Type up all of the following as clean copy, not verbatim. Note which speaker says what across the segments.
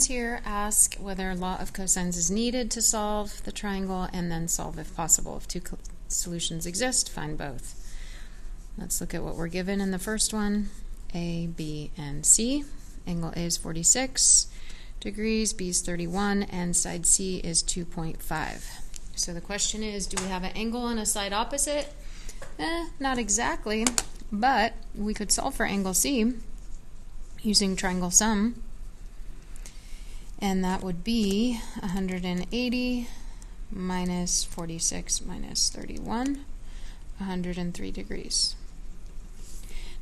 Speaker 1: Here ask whether law of cosines is needed to solve the triangle, and then solve if possible. If two solutions exist, find both. Let's look at what we're given in the first one. A, B, and C. Angle A is 46 degrees, B is 31, and side C is 2.5. So the question is, do we have an angle and a side opposite? Not exactly, but we could solve for angle C using triangle sum. And that would be 180 minus 46 minus 31, 103 degrees.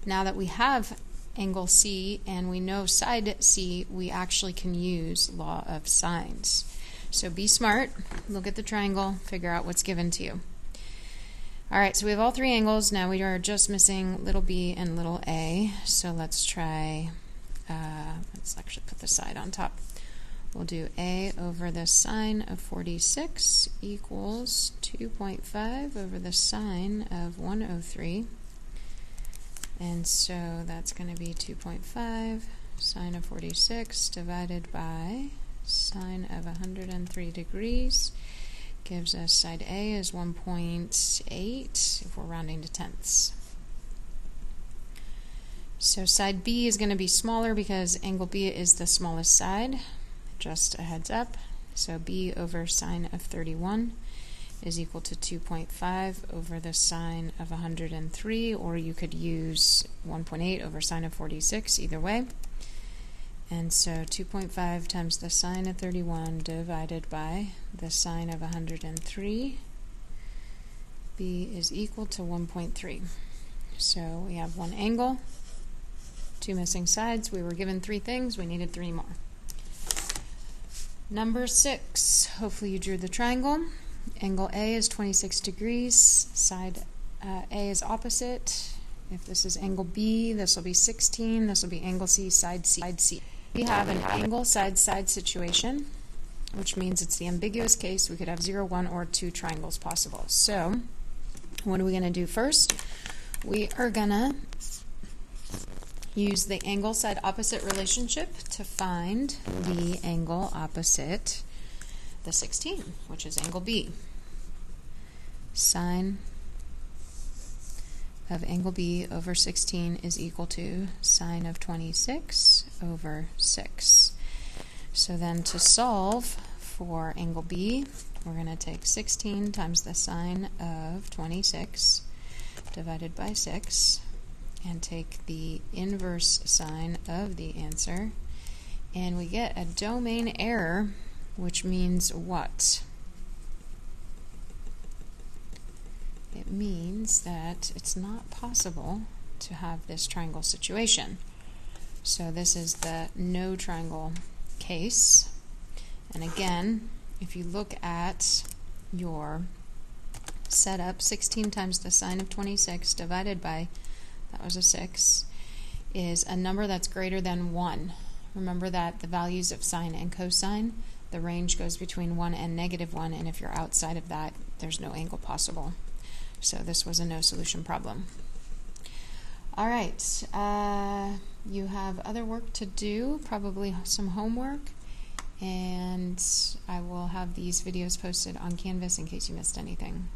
Speaker 1: Now that we have angle C and we know side C, we actually can use law of sines. So be smart, look at the triangle, figure out what's given to you. Alright, so we have all three angles. Now we are just missing little b and little a. So let's try, let's actually put the side on top. We'll do a over the sine of 46 equals 2.5 over the sine of 103. And so that's going to be 2.5 sine of 46 divided by sine of 103 degrees gives us side A is 1.8 if we're rounding to tenths. So side B is going to be smaller because angle B is the smallest side. Just a heads up. So B over sine of 31 is equal to 2.5 over the sine of 103, or you could use 1.8 over sine of 46, either way. And so 2.5 times the sine of 31 divided by the sine of 103, B is equal to 1.3. So we have one angle, two missing sides. We were given three things, we needed three more. Number 6, hopefully you drew the triangle. Angle A is 26 degrees, side A is opposite. If this is angle B, this will be 16, this will be angle C, side C. We have an angle side situation, which means it's the ambiguous case. We could have 0, 1, or 2 triangles possible. So what are we going to do first? We are going to use the angle side opposite relationship to find the angle opposite the 16, which is angle B. Sine of angle B over 16 is equal to sine of 26 over 6. So then to solve for angle B, we're going to take 16 times the sine of 26 divided by 6 and take the inverse sine of the answer, and we get a domain error, which means what? It means that it's not possible to have this triangle situation. So this is the no triangle case. And again, if you look at your setup, 16 times the sine of 26 divided by, that was a 6, is a number that's greater than 1. Remember that the values of sine and cosine, the range goes between 1 and -1, and if you're outside of that, there's no angle possible. So this was a no solution problem. All right, you have other work to do, probably some homework, and I will have these videos posted on Canvas in case you missed anything.